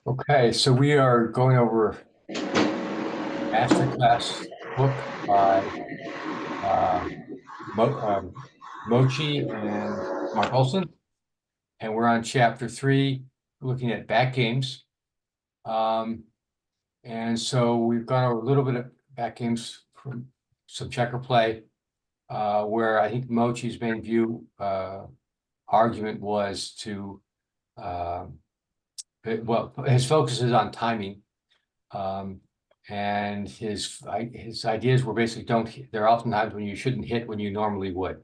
Okay, so we are going over Masterclass book by uh, Mochi and Mark Olson, and we're on chapter 3, looking at back games. Um, and so we've gone over a little bit of back games from some checker play, where I think Mochi's main view argument was to his focus is on timing. Um, and his ideas were basically there are often times when you shouldn't hit when you normally would.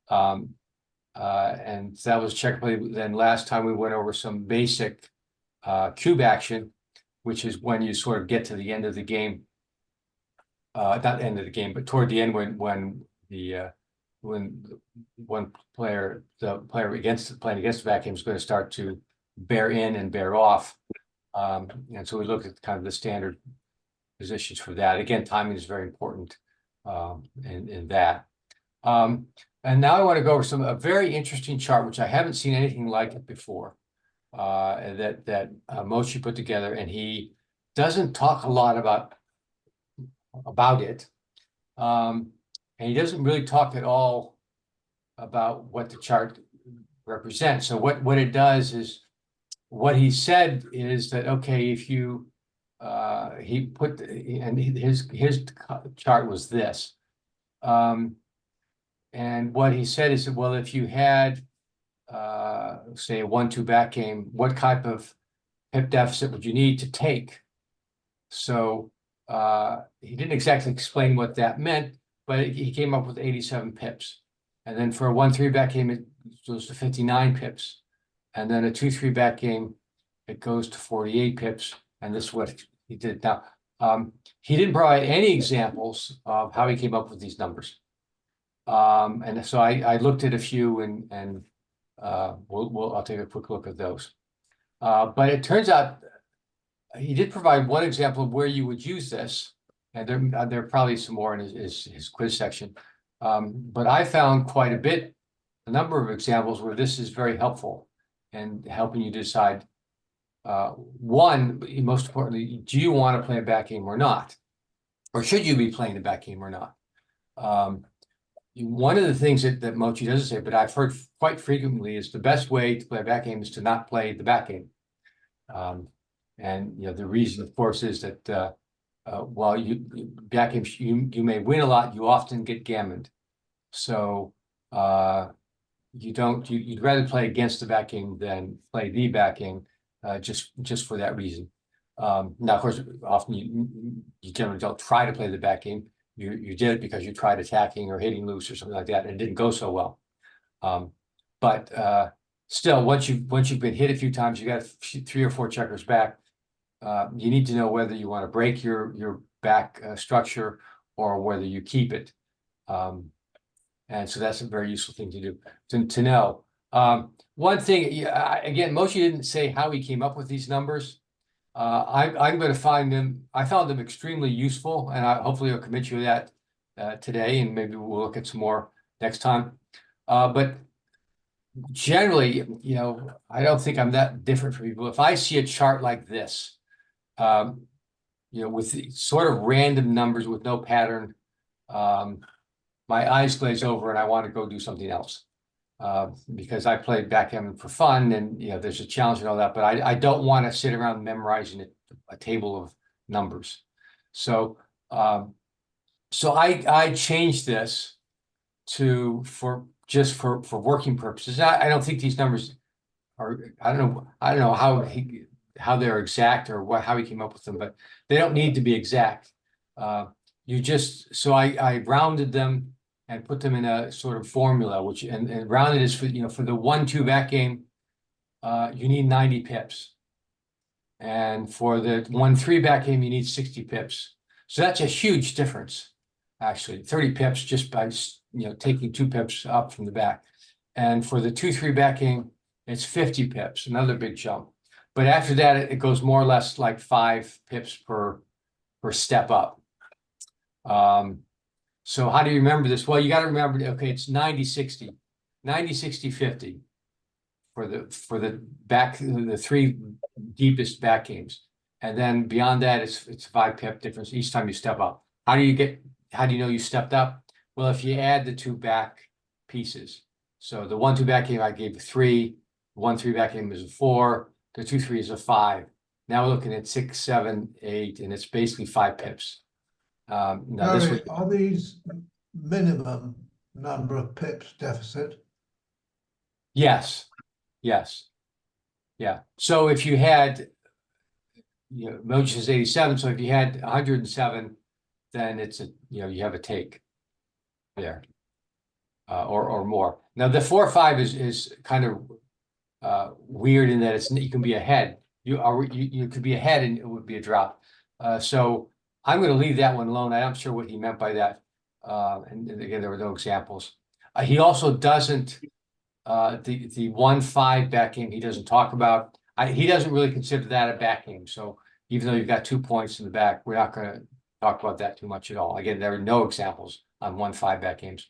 Um, and that was checkplay. Then last time we went over some basic cube action, which is when you sort of get to the end of the game, not end of the game, but toward the end when one player, the player playing against the back game is going to start to bear in and bear off. And so we looked at kind of the standard positions for that. Again, timing is very important in that. And now I want to go over a very interesting chart, which I haven't seen anything like it before, that Mochi put together, and he doesn't talk a lot about it. And he doesn't really talk at all about what the chart represents. So what it does is, what he said is that, okay, if you he put and his chart was this, and what he said is that, well, if you had say a 1-2 back game, what type of pip deficit would you need to take? So he didn't exactly explain what that meant, but he came up with 87 pips. And then for a 1-3 back game, it goes to 59 pips. And then a 2-3 back game, it goes to 48 pips. And this is what he did. Now, he didn't provide any examples of how he came up with these numbers. And so I looked at a few, and I'll take a quick look at those. But it turns out he did provide one example of where you would use this, and there are probably some more in his quiz section. But I found quite a number of examples where this is very helpful in helping you decide, one, most importantly, do you want to play a back game or not? Or should you be playing a back game or not? One of the things that Mochi doesn't say, but I've heard quite frequently, is the best way to play a back game is to not play the back game. And the reason, of course, is that while back games you may win a lot, you often get gammoned. So you'd rather play against the back game than play the back game, just for that reason. Now, of course, often you generally don't try to play the back game. You did it because you tried attacking or hitting loose or something like that, and it didn't go so well. But still, once you've been hit a few times, you got 3 or 4 checkers back. You need to know whether you want to break your back structure or whether you keep it. And so that's a very useful thing to do, to know. One thing, again, Moshe didn't say how he came up with these numbers. I'm going to find them. I found them extremely useful, and hopefully I'll commit you to that today, and maybe we'll look at some more next time. But generally, I don't think I'm that different from people. If I see a chart like this, with sort of random numbers with no pattern, my eyes glaze over and I want to go do something else. Because I played backgammon for fun, and there's a challenge and all that, but I don't want to sit around memorizing a table of numbers. So I changed this for working purposes. I don't think these numbers are, I don't know how they're exact or how he came up with them, but they don't need to be exact. So I rounded them and put them in a sort of formula, which and rounded is for for the 1-2 back game, you need 90 pips, and for the 1-3 back game you need 60 pips. So that's a huge difference, actually, 30 pips just by taking 2 pips up from the back. And for the 2-3 back game, it's 50 pips, another big jump. But after that, it goes more or less like 5 pips per step up. So how do you remember this? Well, you got to remember, okay, it's 90-60, 90-60-50. for the three deepest back games. And then beyond that, it's 5 pip difference each time you step up. How do you know you stepped up? Well, if you add the 2 back pieces. So the 1-2 back game I gave a 3, 1-3 back game is a 4, the 2-3 is a 5. Now we're looking at 6, 7, 8, and it's basically 5 pips. Now Gary, are these minimum number of pips deficit? Yes, yes, yeah. So if you had, Moji is 87, so if you had 107, then it's you have a take there, or more. Now the 4-5 is kind of weird in that you can be ahead. You could be ahead and it would be a drop. So I'm going to leave that one alone. I'm not sure what he meant by that. And again, there were no examples. He also doesn't. The 1-5 back game he doesn't talk about. He doesn't really consider that a back game. So even though you've got 2 points in the back, we're not going to talk about that too much at all. Again, there are no examples on 1-5 back games.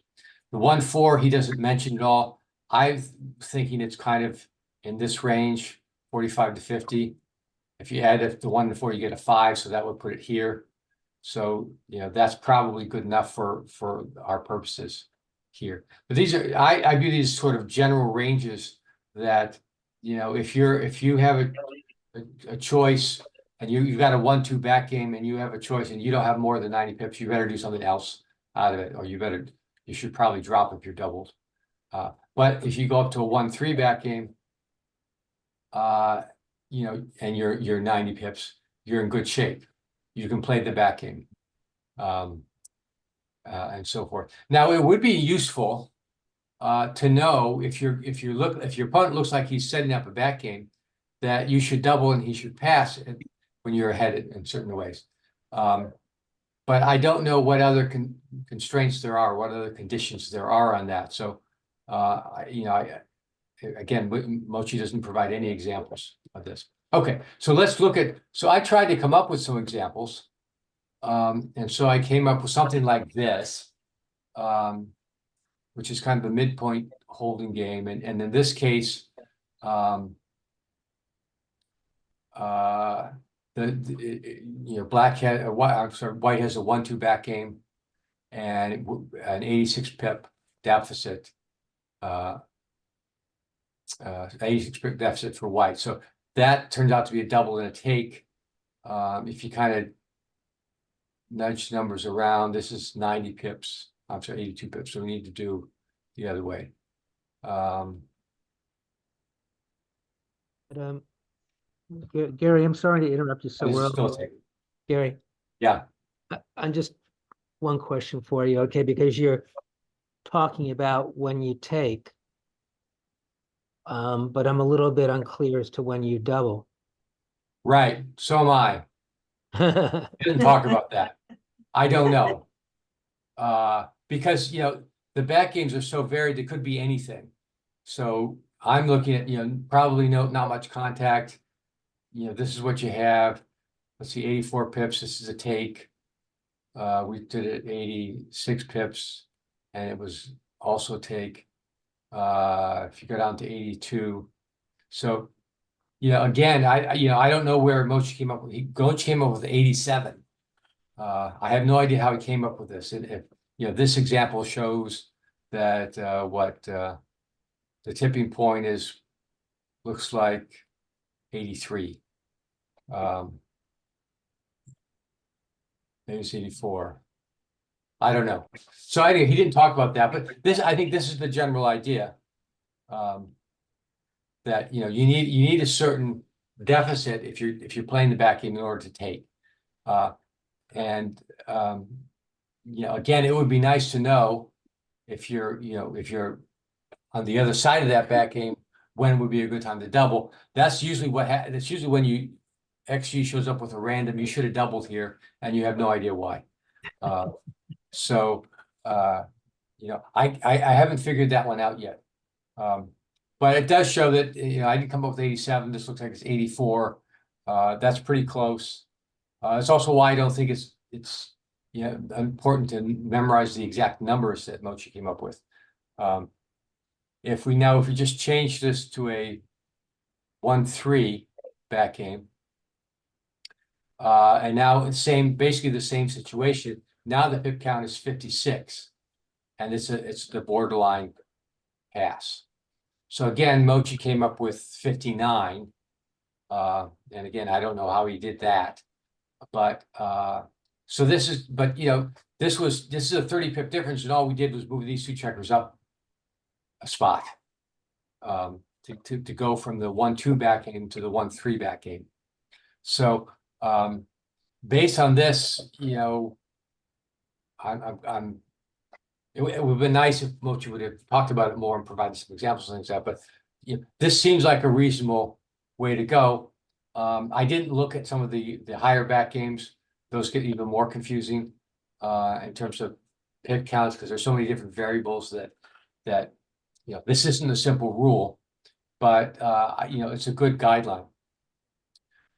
The 1-4 he doesn't mention at all. I'm thinking it's kind of in this range, 45 to 50. If you add the 1-4, you get a 5, so that would put it here. So that's probably good enough for our purposes here. But these are I view these sort of general ranges that if you have a choice and you've got a 1-2 back game and you have a choice and you don't have more than 90 pips, you better do something else out of it, or you should probably drop if you're doubled. But if you go up to a 1-3 back game, and you're 90 pips, you're in good shape. You can play the back game. And so forth. Now, it would be useful to know if your opponent looks like he's setting up a back game, that you should double and he should pass when you're ahead in certain ways. But I don't know what other constraints there are, what other conditions there are on that. So, again, Mochi doesn't provide any examples of this. Okay, so let's look at. So I tried to come up with some examples. And so I came up with something like this, which is kind of a midpoint holding game. And in this case, white has a 1-2 back game and an 86 pip deficit, 86 pip deficit for white. So that turns out to be a double and a take. If you kind of nudge numbers around, this is 90 pips. I'm sorry, 82 pips. So we need to do the other way. Gary, I'm sorry to interrupt you so This is early. still a take. Gary, Yeah. I'm just one question for you, okay? Because you're talking about when you take, but I'm a little bit unclear as to when you double. Right. So am I. Didn't talk about that. I don't know. Because the back games are so varied, it could be anything. So I'm looking at probably not much contact. This is what you have. Let's see, 84 pips. This is a take. We did it at 86 pips, and it was also take. If you go down to 82, so again, I don't know where Mochi came up with. Mochi came up with 87. I have no idea how he came up with this. And if this example shows that what the tipping point looks like 83. Maybe it's 84. I don't know. So he didn't talk about that, but I think this is the general idea. That you need a certain deficit if you're playing the back game in order to take. And again, it would be nice to know if you're on the other side of that back game, when would be a good time to double. That's usually that's usually when XG shows up with a random, you should have doubled here, and you have no idea why. So I haven't figured that one out yet. But it does show that I didn't come up with 87. This looks like it's 84. That's pretty close. It's also why I don't think it's important to memorize the exact numbers that Mochi came up with. if we just change this to a 1-3 back game. And now it's basically the same situation. Now the pip count is 56. And it's the borderline pass. So again, Mochi came up with 59. And again, I don't know how he did that. But so this is, but you know, this is a 30 pip difference, and all we did was move these two checkers up a spot to go from the 1-2 back game to the 1-3 back game. So based on this, you know, it would have been nice if Mochi would have talked about it more and provided some examples and things like that, but you know, this seems like a reasonable way to go. I didn't look at some of the higher back games. Those get even more confusing in terms of pip counts, because there's so many different variables that you know, this isn't a simple rule, but you know, it's a good guideline.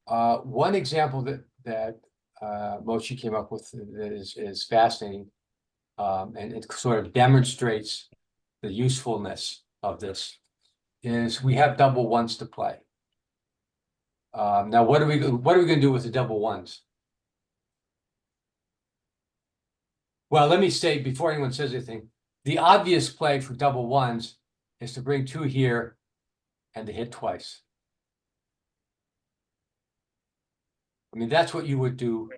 One example that Mochi came up with that is fascinating, and it sort of demonstrates the usefulness of this, is we have double ones to play. Now, what are we going to do with the double ones? Well, let me say, before anyone says anything, the obvious play for double ones is to bring 2 here and to hit twice. I mean, that's what you would do.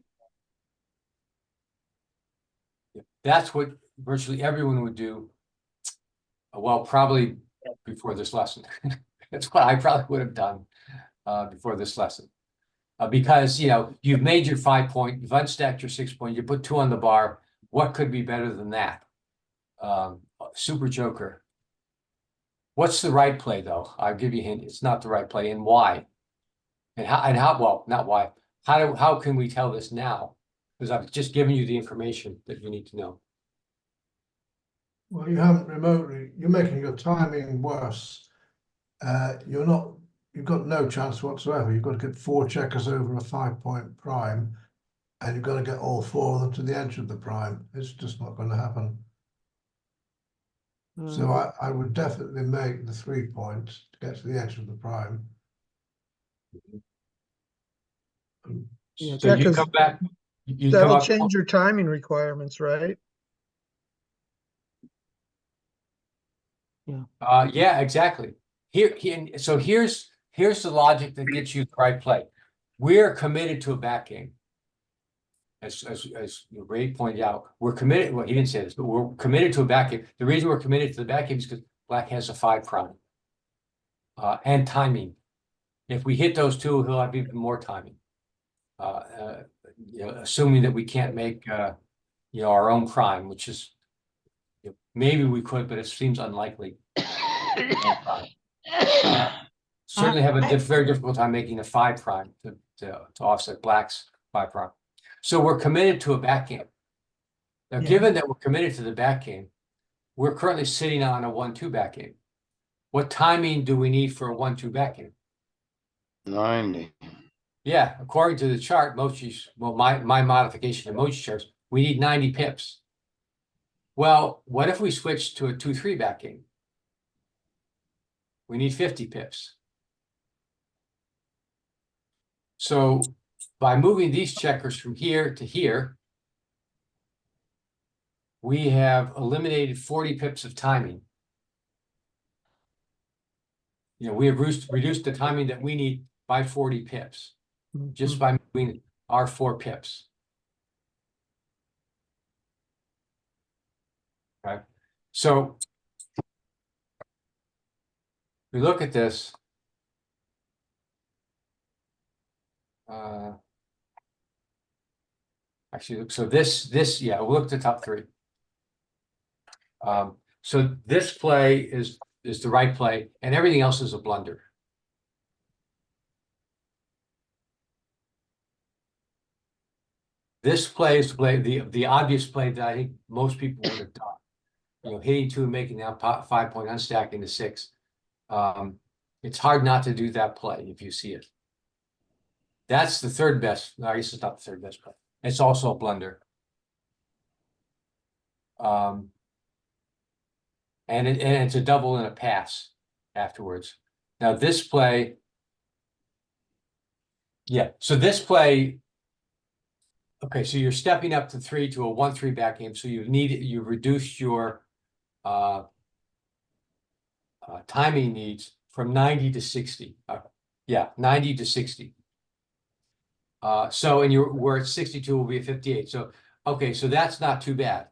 That's what virtually everyone would do. Well, probably before this lesson. That's what I probably would have done before this lesson. Because, you know, you've made your 5 point, you've unstacked your 6 point, you put 2 on the bar. What could be better than that? Super Joker. What's the right play, though? I'll give you a hint. It's not the right play, and why? And how, well, not why. How can we tell this now? Because I've just given you the information that you need to know. Well, you haven't remotely, you're making your timing worse. You've got no chance whatsoever. You've got to get 4 checkers over a 5 point prime, and you've got to get all 4 of them to the edge of the prime. It's just not going to happen. So I would definitely make the 3 points to get to the edge of the prime. Yeah, So you because come back. You come that'll up. change your timing requirements, right? Yeah, exactly. So here's the logic that gets you the right play. We're committed to a back game. As Ray pointed out, we're committed. Well, he didn't say this, but we're committed to a back game. The reason we're committed to the back game is because Black has a 5 prime and timing. If we hit those 2, he'll have even more timing. You know, assuming that we can't make you know, our own prime, which is, you know, maybe we could, but it seems unlikely. Certainly have a very difficult time making a 5 prime to offset Black's 5 prime. So we're committed to a back game. Now, given that we're committed to the back game, we're currently sitting on a 1-2 back game. What timing do we need for a 1-2 back game? 90. Yeah, according to the chart, Mochi's, well, my modification of Mochi's charts, we need 90 pips. Well, what if we switch to a 2-3 back game? We need 50 pips. So by moving these checkers from here to here, we have eliminated 40 pips of timing. You know, we have reduced the timing that we need by 40 pips just by moving our 4 pips. Okay, so we look at this. Actually, so this, yeah, we'll look at the top 3. So this play is the right play, and everything else is a blunder. This play is the obvious play that I think most people would have done. You know, hitting 2 and making that 5 point unstacking to 6. It's hard not to do that play if you see it. That's the 3rd best. No, I guess it's not the 3rd best play. It's also a blunder. and it's a double and a pass afterwards. Now this play, yeah, so this play, okay, so you're stepping up to 3 to a 1-3 back game, so you've reduced your timing needs from 90 to 60. Yeah, 90 to 60. So, and we're at 62 will be a 58. So, okay, so that's not too bad.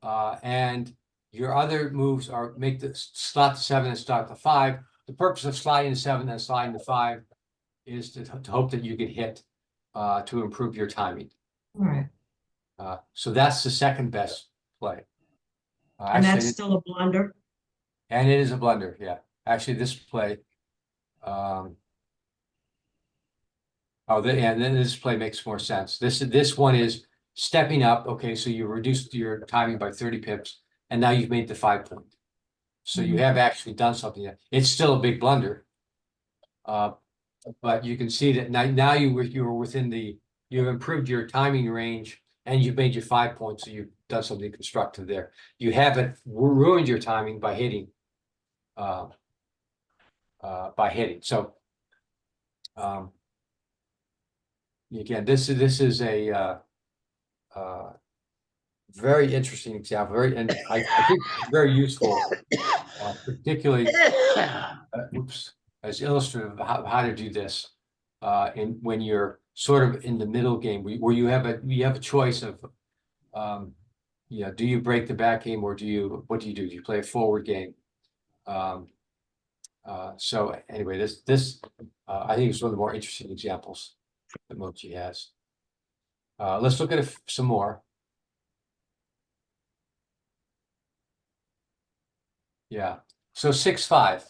And your other moves are make the slot to 7 and start to 5. The purpose of sliding to 7 and sliding to 5 is to hope that you get hit to improve your timing. All right. So that's the second best play. And Actually, that's still a blunder? and it is a blunder, yeah. Actually, this play, and then this play makes more sense. This one is stepping up. Okay, so you reduced your timing by 30 pips, and now you've made the 5 point. So you have actually done something. It's still a big blunder, but you can see that now you're within you've improved your timing range, and you've made your 5 points. So you've done something constructive there. You haven't ruined your timing by hitting. So, again, this is a very interesting example, and I think it's very useful, particularly as illustrative of how to do this when you're sort of in the middle game where you have a choice of do you break the back game, or what do? Do you play a forward game? So anyway, this I think is one of the more interesting examples that Mochi has. Let's look at some more. Yeah, so 6-5.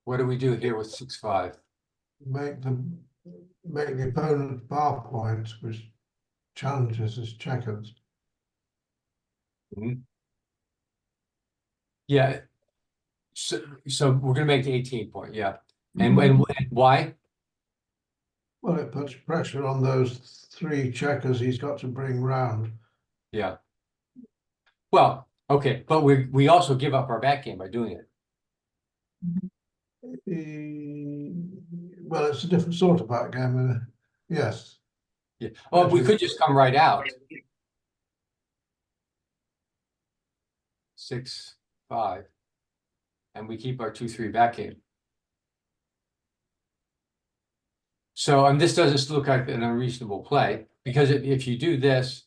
What do we do here with 6-5? Make the opponent bar point, which challenges his checkers. Yeah. So we're gonna make the 18 point, yeah. And why? Well, it puts pressure on those 3 checkers he's got to bring round. Yeah. Well, okay, but we also give up our back game by doing it. Well, it's a different sort of backgammon. Yes. Yeah. Well, we could just come right out. 6-5. And we keep our 2-3 back game. So, and this doesn't look like an unreasonable play, because if you do this,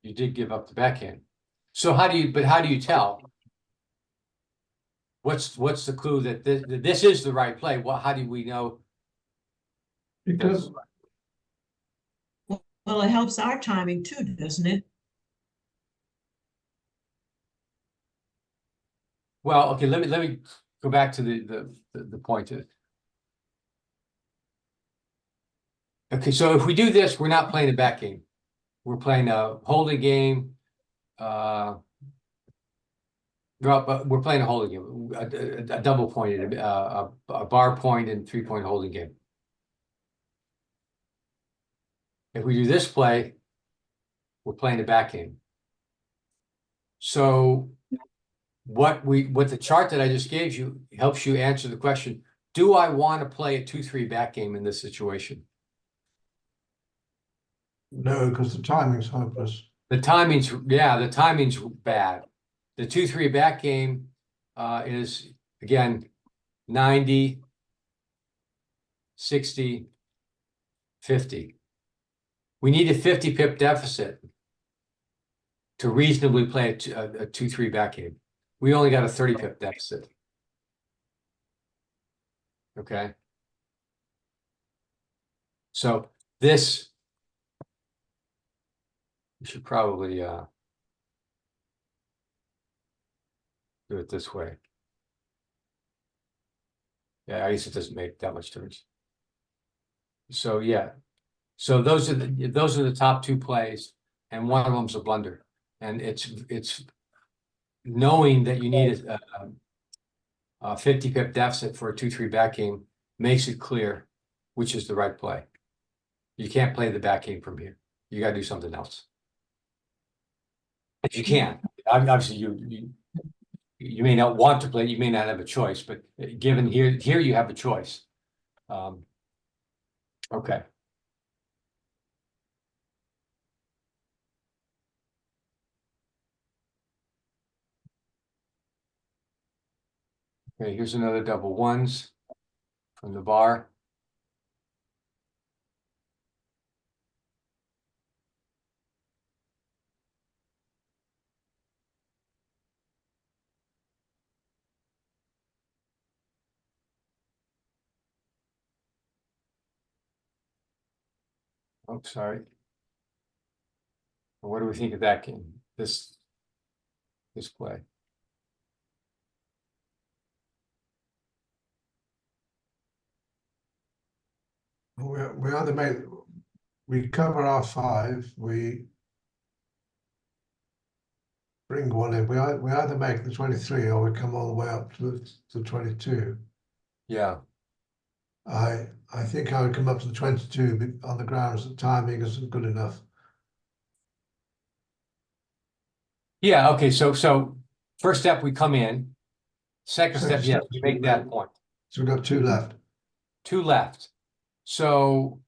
you did give up the backhand. So how do you tell? What's the clue that this is the right play? How do we know? Because Well, it helps our timing too, doesn't it? Well, okay, let me go back to the point. Okay, so if we do this, we're not playing a back game. We're playing a holding game. But we're playing a holding game, a double pointed, a bar point and 3-point holding game. If we do this play, we're playing a back game. So what the chart that I just gave you helps you answer the question, do I want to play a 2-3 back game in this situation? no, because the timing's hopeless. The timing's bad. The 2-3 back game is again 90, 60, 50. We need a 50 pip deficit to reasonably play a 2-3 back game. We only got a 30 pip deficit. Okay. So this, we should probably do it this way. Yeah, I guess it doesn't make that much difference. So yeah, so those are the top 2 plays, and one of them's a blunder, and it's knowing that you need 50 pip deficit for a 2-3 back game makes it clear which is the right play. You can't play the back game from here. You gotta do something else. If you can, obviously you may not want to play, you may not have a choice, but given here you have a choice. Okay. Okay, here's another double ones from the bar. Oh, sorry. What do we think of that game? This play. We either we cover our 5, we bring one in. We either make the 23 or we come all the way up to the 22. Yeah. I think I would come up to the 22 on the grounds that timing isn't good enough. Yeah, okay, so first step, we come in. Second step, Second yeah, step we is make we that make- point. So we've got 2 left. 2 left. So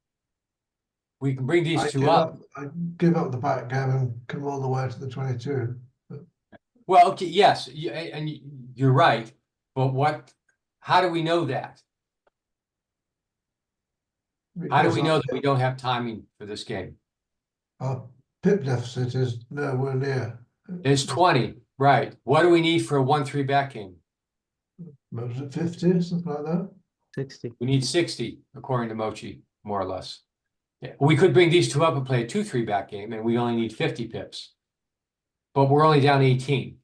we can bring these 2 up. I give up the backgammon and come all the way to the 22. Well, okay, yes, and you're right, but how do we know that? How do Because we know that we don't have timing for this game? our pip deficit is nowhere near. It's 20, right? What do we need for a 1-3 back game? What was it, 50, something like that? 60. We need 60, according to Mochi, more or less. Yeah, we could bring these 2 up and play a 2-3 back game, and we only need 50 pips. But we're only down 18.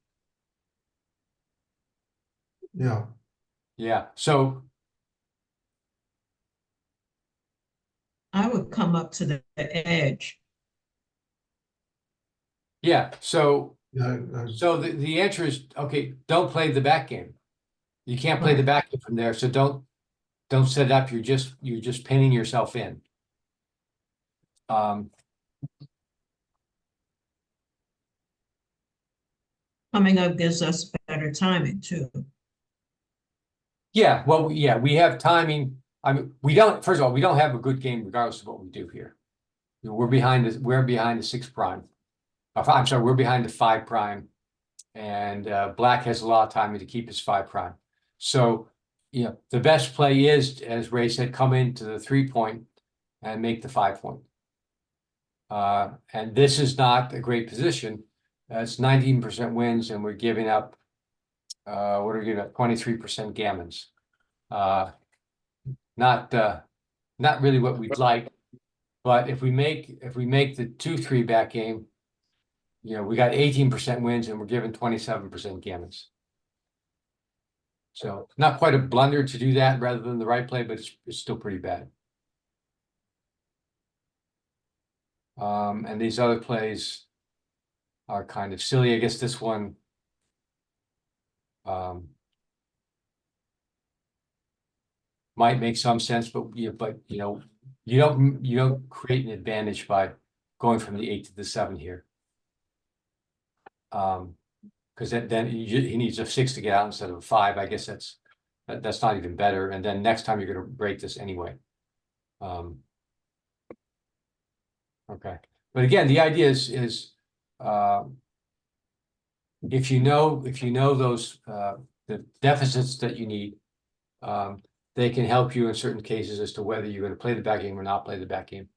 Yeah. Yeah, so I would come up to the edge. yeah, so Yeah. the answer is, okay, don't play the back game. You can't play the back game from there, so don't set it up. You're just pinning yourself in. Coming up gives us better timing too. Yeah, well, yeah, we have timing. I mean, first of all, we don't have a good game regardless of what we do here. We're behind the 6 prime. I'm sorry, we're behind the 5 prime. And Black has a lot of timing to keep his 5 prime. So, the best play is, as Ray said, come into the 3-point and make the 5-point. And this is not a great position. It's 19% wins, and we're giving up, what are we giving up? 23% gammons. Not really what we'd like, but if we make the 2-3 back game, we got 18% wins and we're given 27% gammons. So not quite a blunder to do that rather than the right play, but it's still pretty bad. And these other plays are kind of silly. I guess this one might make some sense, but you don't create an advantage by going from the 8 to the 7 here. Because then he needs a 6 to get out instead of a 5. I guess that's not even better. And then next time you're going to break this anyway. Okay, but again, the idea is if you know those the deficits that you need, they can help you in certain cases as to whether you're going to play the back game or not play the back game.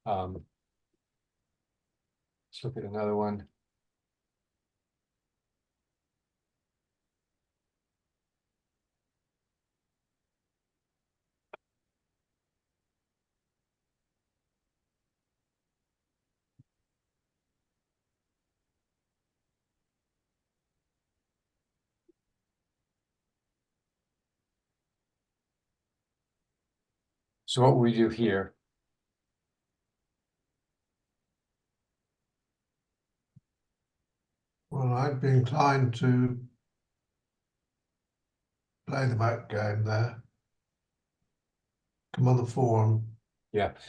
Let's look at another one. So what we do here, Well, I'd be inclined to play the back game there. Come on the 4.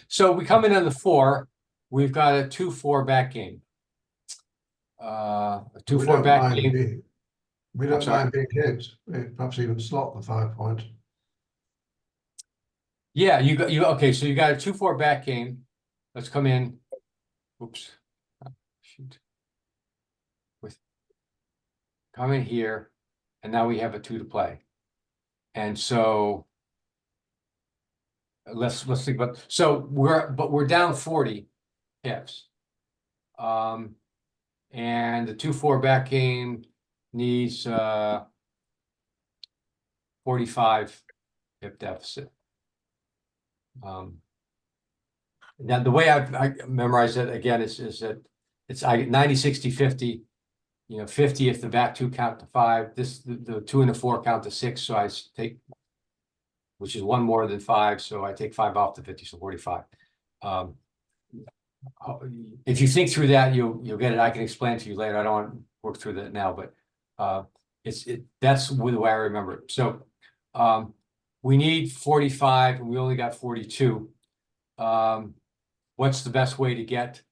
So we come in on the 4, we've got a 2-4 back game. A We 2-4 don't back mind game. being, we don't sorry. mind being hit. Perhaps even slot the 5 point. Yeah, okay, so you got a 2-4 back game. Let's come in. Oops. Oh, shoot. Come in here, and now we have a 2 to play. And so let's think about, so we're down 40 pips. And the 2-4 back game needs 45 pip deficit. Now the way I memorized it again is that it's 90, 60, 50. 50 if the back 2 count to 5. The 2 and the 4 count to 6. So I take, which is 1 more than 5. So I take 5 off the 50, so 45. If you think through that, you'll get it. I can explain to you later. I don't want to work through that now, but that's the way I remember it. So we need 45 and we only got 42. What's the best way to get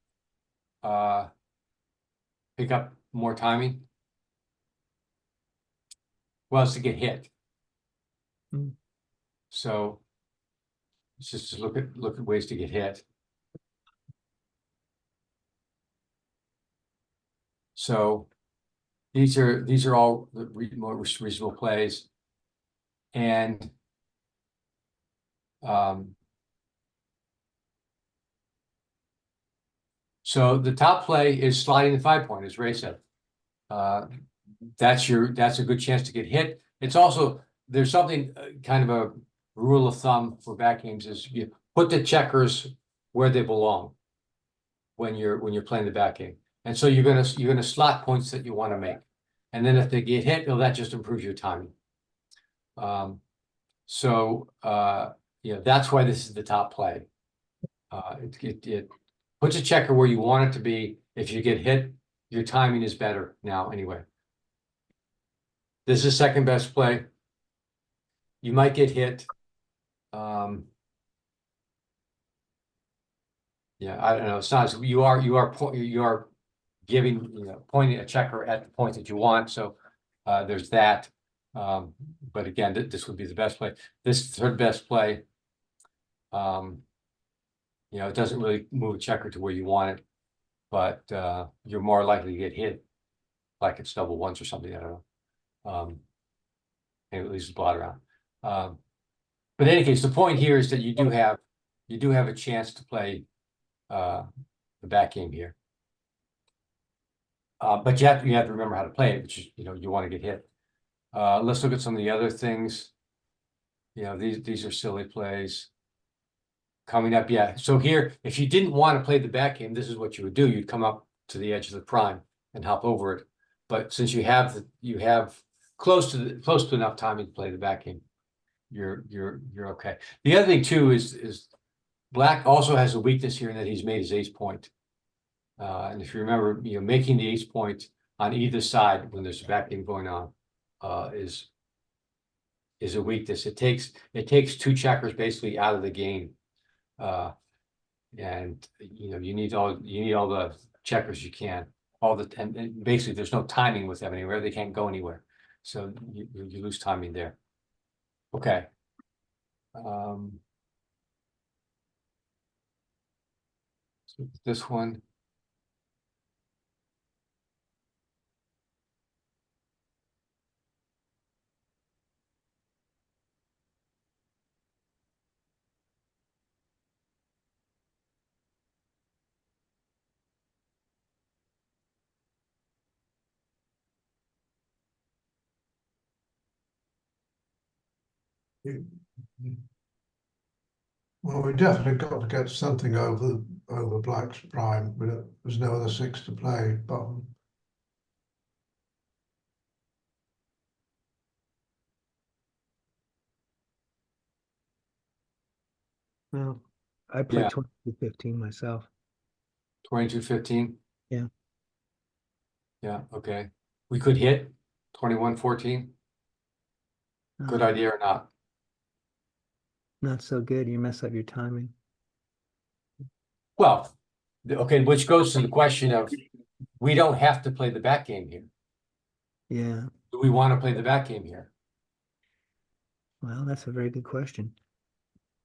pick up more timing? Well, it's to get hit. So it's just to look at ways to get hit. So these are all the more reasonable plays, and so the top play is sliding the 5 point, as Ray said. That's a good chance to get hit. It's also, there's something kind of a rule of thumb for back games is you put the checkers where they belong when you're playing the back game. And so you're gonna slot points that you want to make. And then if they get hit, that just improves your timing. That's why this is the top play. It puts a checker where you want it to be. If you get hit, your timing is better now anyway. This is second best play. You might get hit. Yeah, I don't know. It's not, you are giving, pointing a checker at the point that you want. So there's that. But again, this would be the best play. This third best play. It doesn't really move a checker to where you want it, but you're more likely to get hit, like it's double ones or something. I don't know. Maybe at least blot around. But in any case, the point here is that you do have a chance to play the back game here. But you have to remember how to play it, which is, you want to get hit. Let's look at some of the other things. These are silly plays. Coming up, yeah. So here, if you didn't want to play the back game, this is what you would do. You'd come up to the edge of the prime and hop over it. But since you have close to enough timing to play the back game, you're okay. The other thing too is Black also has a weakness here in that he's made his ace point. And if you remember, making the ace point on either side when there's a back game going on is a weakness. It takes 2 checkers basically out of the game. And you need all the checkers you can, and basically there's no timing with them anywhere. They can't go anywhere. So you lose timing there. Okay. So this one. Well, we definitely got to get something over Black's prime. There's no other 6 to play. Bottom. Well, I played Yeah. 22-15 myself. 22-15. Yeah. Yeah. Okay. We could hit 21-14. Good Uh, idea or not? Not so good. You mess up your timing. Well, okay, which goes to the question of, we don't have to play the back game here. Yeah, Do we want to play the back game here? well, that's a very good question.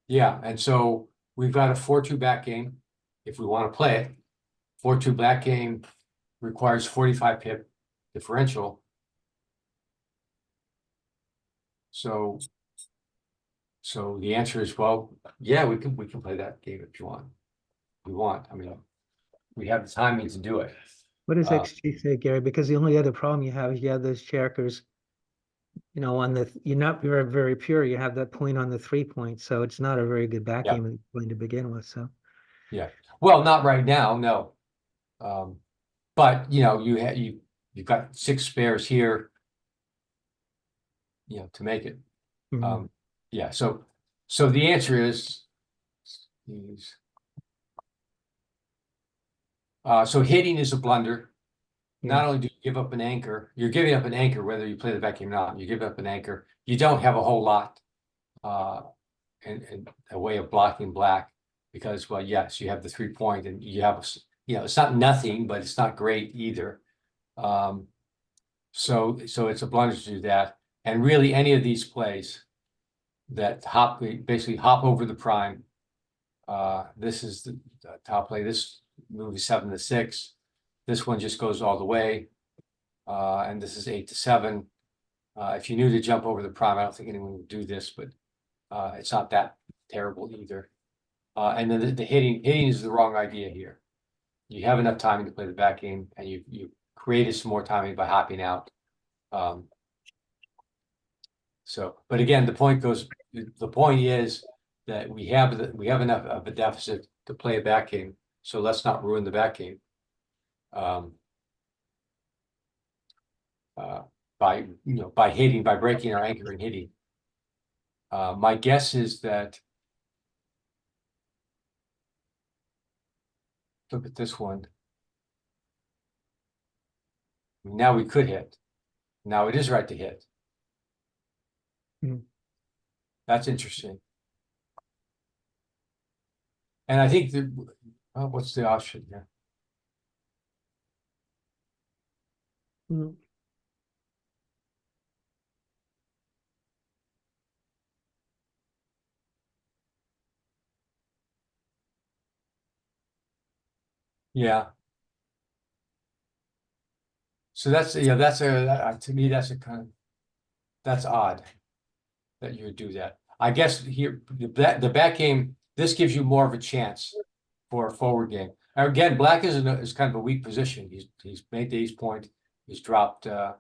Yeah, and so we've got a 4-2 back game, if we want to play it. 4-2 back game requires 45 pip differential. So the answer is, well, yeah, we can play that game if you want. We want, I mean, we have the timing to do it. What does Uh, XG say, Gary? Because the only other problem you have is you have those checkers, on you're not very, very pure. You have that point on the 3 point, so it's not a very good back Yeah. game going to begin with, so. Yeah, well, not right now, no. But you've got 6 spares here. To make it. Mhm. Yeah, so the answer is. So hitting is a blunder. Not Yeah. only do you give up an anchor, you're giving up an anchor whether you play the back game or not. You give up an anchor. You don't have a whole lot in a way of blocking black because, well, yes, you have the 3 point and you have, it's not nothing, but it's not great either. So it's a blunder to do that. And really any of these plays that basically hop over the prime. This is the top play. This move is 7-6. This one just goes all the way. And this is 8-7. If you knew to jump over the prime, I don't think anyone would do this, but it's not that terrible either. And then the hitting is the wrong idea here. You have enough timing to play the back game, and you created some more timing by hopping out. But again, the point is that we have enough of a deficit to play a back game, so let's not ruin the back game. By breaking our anchor and hitting. My guess is that. Look at this one. Now we could hit. Now it is right to hit. Hmm. That's interesting. And I think what's the option here? Mm. Yeah. So that's to me, that's odd that you would do that. I guess here, the back game, this gives you more of a chance for a forward game. Again, black is kind of a weak position. He's made the ace point. He's dropped, so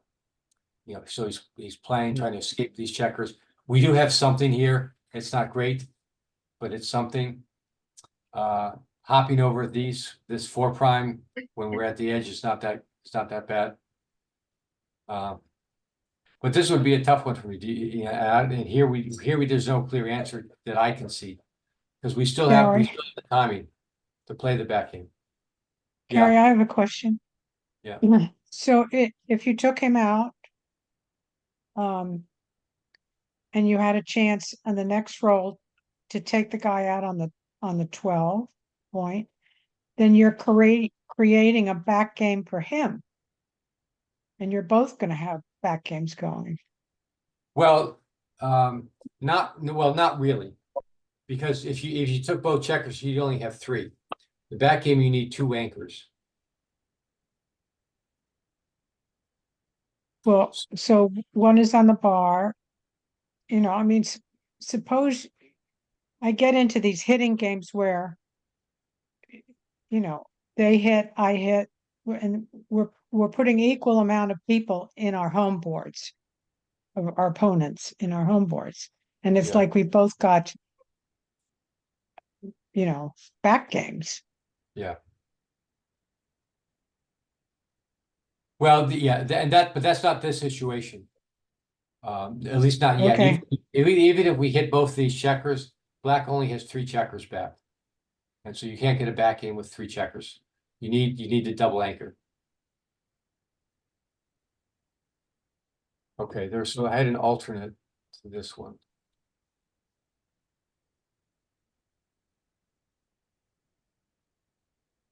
he's playing, trying to escape these checkers. We do have something here. It's not great, but it's something. Hopping over this 4 prime when we're at the edge, it's not that bad. But this would be a tough one for me. And here there's no clear answer that I can see. Because we still have Gary, the timing to play the back game. Gary, I have a question. Yeah. So if you took him out, and you had a chance on the next roll to take the guy out on the 12 point, then you're creating a back game for him. And you're both gonna have back games going. Well, not really. Because if you took both checkers, you'd only have 3. The back game, you need 2 anchors. Well, so one is on the bar. I mean, suppose I get into these hitting games where, they hit, I hit, and we're putting equal amount of people in our home boards, of our opponents in our home boards. And it's Yeah. like we both got, back games. Yeah. Well, but that's not this situation. At least not yet. Okay. Even if we hit both these checkers, black only has 3 checkers back. And so you can't get a back game with 3 checkers. You need the double anchor. Okay, so I had an alternate to this one.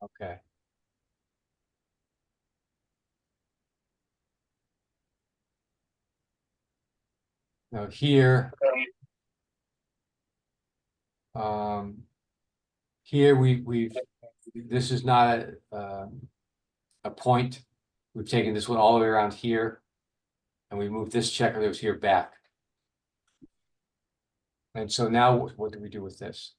Okay. Now here. Here this is not a point. We've taken this one all the way around here. And we moved this checker that was here back. And so now what do we do with this?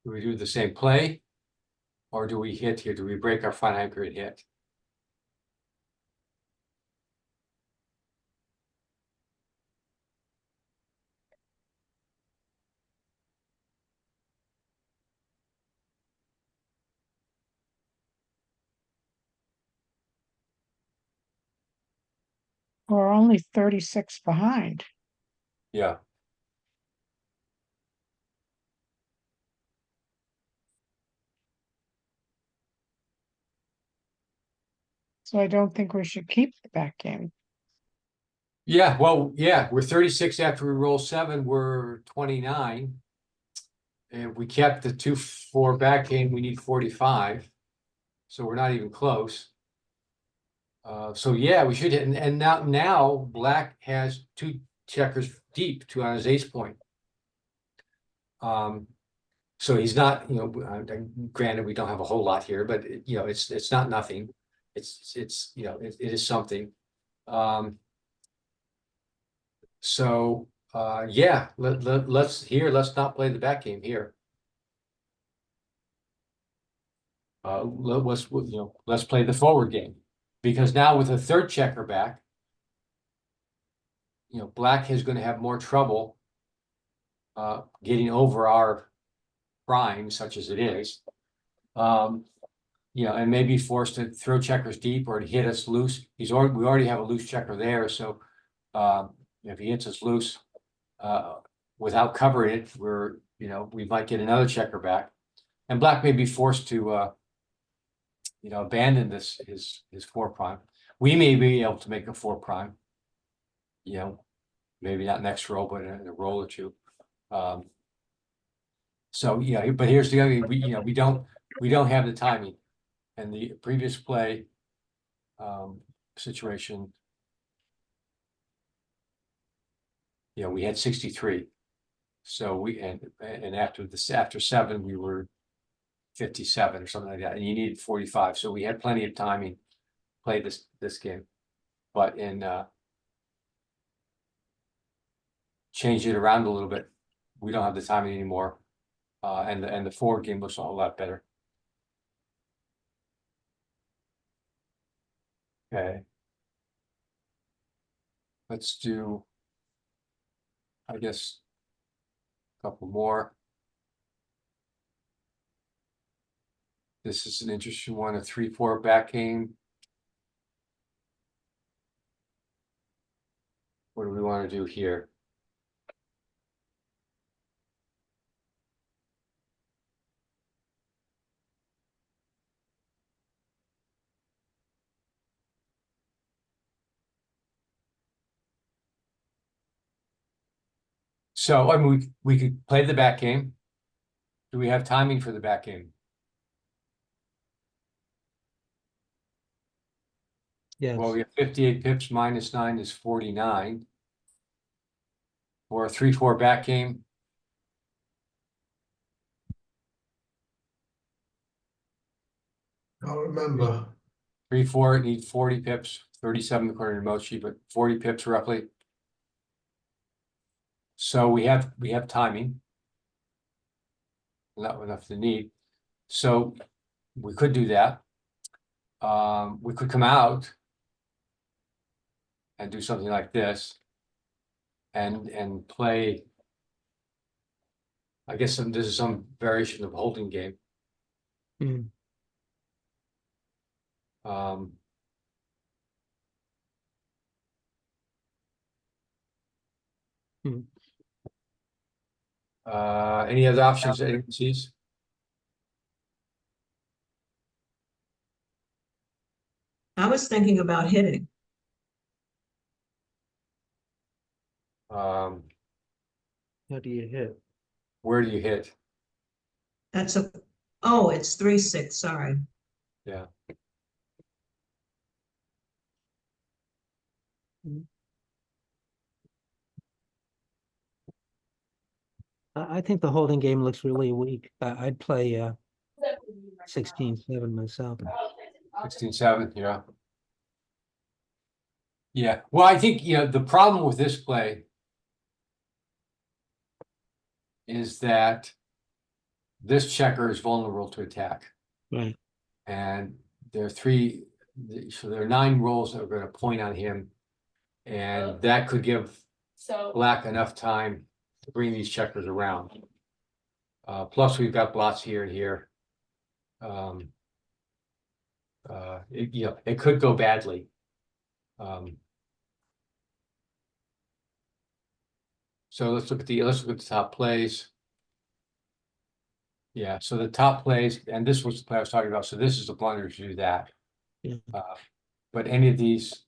Do we do the same play? Or do we hit here? Do we break our front anchor and hit? We're only 36 behind. Yeah. So I don't think we should keep the back game. Yeah, well, yeah, we're 36 after we roll 7, we're 29. And we kept the 2-4 back game, we need 45. So we're not even close. So yeah, we should hit, and now black has 2 checkers deep, 2 on his ace point. So he's not, granted, we don't have a whole lot here, but it's not nothing. It's it is something. So yeah, let's not play the back game here. Let's play the forward game, because now with a 3rd checker back, black is going to have more trouble getting over our prime, such as it is. And maybe forced to throw checkers deep or to hit us loose. We already have a loose checker there, so if he hits us loose without covering it, we might get another checker back, and black may be forced to abandon his 4 prime. We may be able to make a 4 prime. Maybe not next roll, but in a roll or two. So yeah, but here's the other thing, we don't have the timing. And the previous play situation, we had 63. So after 7, we were 57 or something like that, and you needed 45. So we had plenty of timing to play this game. But change it around a little bit. We don't have the timing anymore. And the forward game looks a whole lot better. Okay. Let's do, I guess, a couple more. This is an interesting one, a 3-4 back game. What do we want to do here? So, I mean, we could play the back game. Do we have timing for the back game? Yes. Well, we have 58 pips, minus 9 is 49. For a 3-4 back game. I remember. 3-4, it needs 40 pips, 37 according to Mochi, but 40 pips roughly. So we have timing. Not enough to need. So we could do that. We could come out and do something like this and play. I guess this is some variation of holding game. Hmm. Hmm. Any other options that anyone sees? I was thinking about hitting. Um, How do you hit? where do you hit? That's a, oh, it's 3-6, sorry. Yeah. I think the holding game looks really weak. I'd play 16-7 myself. 16-7, yeah. Yeah, well, I think, the problem with this play is that this checker is vulnerable to attack. Right. And there are three, so there are 9 rolls that are gonna point on him. And that could give Black enough time to bring these checkers around. Plus, we've got blots here and here. It could go badly. So let's look at the top plays. Yeah, so the top plays, and this was the play I was talking about. So this is the blunder to do that. Yeah. But any of these.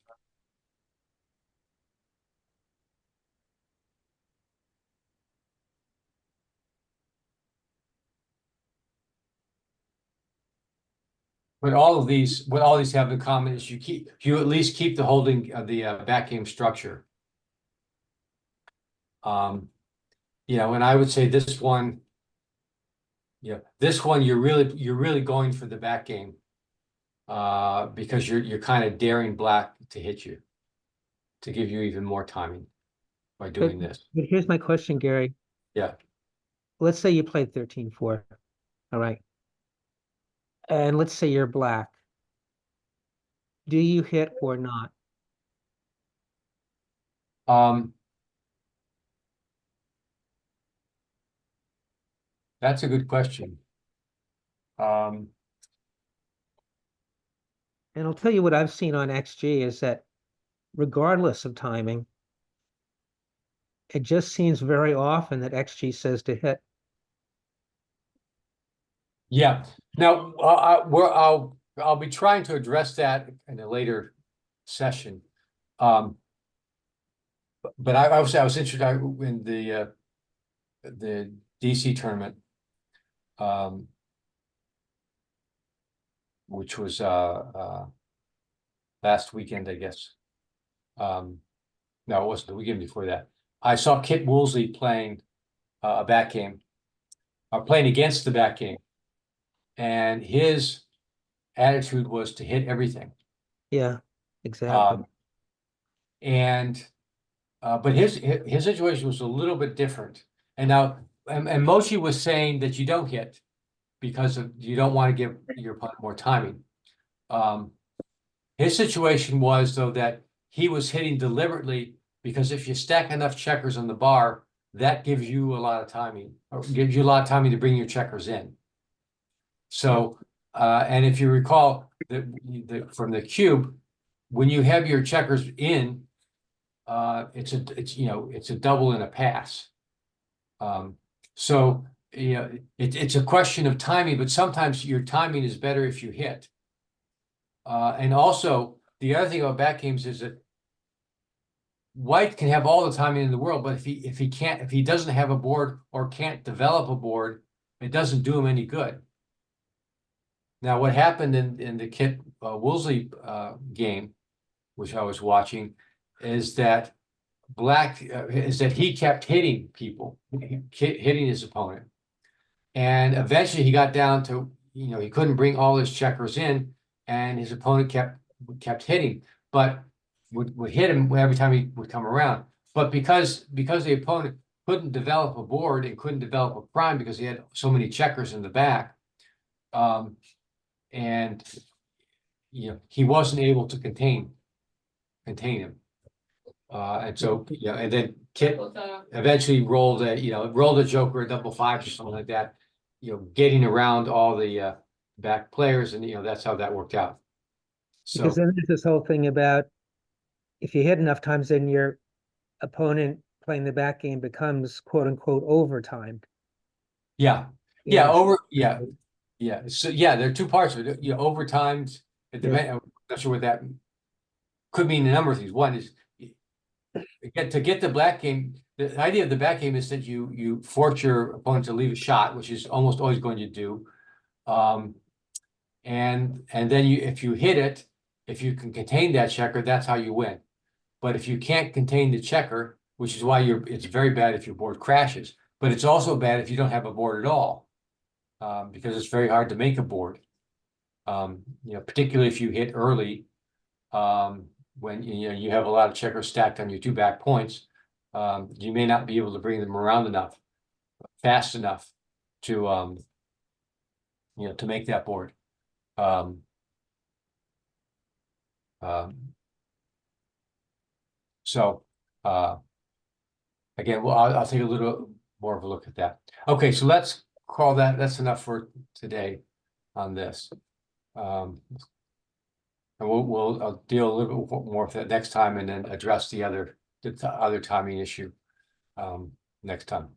But what all these have in common is you at least keep the holding of the back game structure. And I would say this one. Yeah, this one you're really going for the back game. Because you're kind of daring Black to hit you. To give you even more timing by doing this. But here's my question, Gary. Yeah. Let's say you played 13-4. All right. And let's say you're Black. Do you hit or not? That's a good question. And I'll tell you what I've seen on XG is that regardless of timing, it just seems very often that XG says to hit. Yeah. Now, I'll be trying to address that in a later session. But I was interested in the DC tournament, which was last weekend, I guess. No, it wasn't the weekend before that. I saw Kit Woolsey playing a back game, playing against the back game, and his attitude was to hit everything. Yeah, exactly. But his situation was a little bit different. And Mochi was saying that you don't hit because you don't want to give your opponent more timing. His situation was, though, that he was hitting deliberately because if you stack enough checkers on the bar, that gives you a lot of timing, or gives you a lot of timing to bring your checkers in. So, and if you recall from the cube, when you have your checkers in, it's a double and a pass. So it's a question of timing, but sometimes your timing is better if you hit. And also the other thing about back games is that White can have all the timing in the world, but if he doesn't have a board or can't develop a board, it doesn't do him any good. Now, what happened in the Kit Woolsey game, which I was watching, is that he kept hitting people, hitting his opponent, and eventually he got down to he couldn't bring all his checkers in, and his opponent kept hitting, but would hit him every time he would come around. But because the opponent couldn't develop a board and couldn't develop a prime because he had so many checkers in the back, and he wasn't able to contain him. And so, and then Kit eventually rolled a joker, a double five or something like that, getting around all the back players, and that's how that worked out. So Because then there's this whole thing about if you hit enough times, then your opponent playing the back game becomes quote unquote overtime. Yeah, You know, yeah, so, yeah, there are two parts of it, overtimes, it Yeah. depends, I'm not sure what that could mean a number of things. One is to get the black game, the idea of the back game is that you force your opponent to leave a shot, which is almost always going to do. And then if you hit it, if you can contain that checker, that's how you win. But if you can't contain the checker, which is why it's very bad if your board crashes, but it's also bad if you don't have a board at all. Because it's very hard to make a board. Particularly if you hit early, when you have a lot of checkers stacked on your two back points, you may not be able to bring them around enough, fast enough to to make that board. So again, well, I'll take a little more of a look at that. Okay, so let's call that's enough for today on this. And I'll deal a little bit more with that next time and then address the other timing issue next time.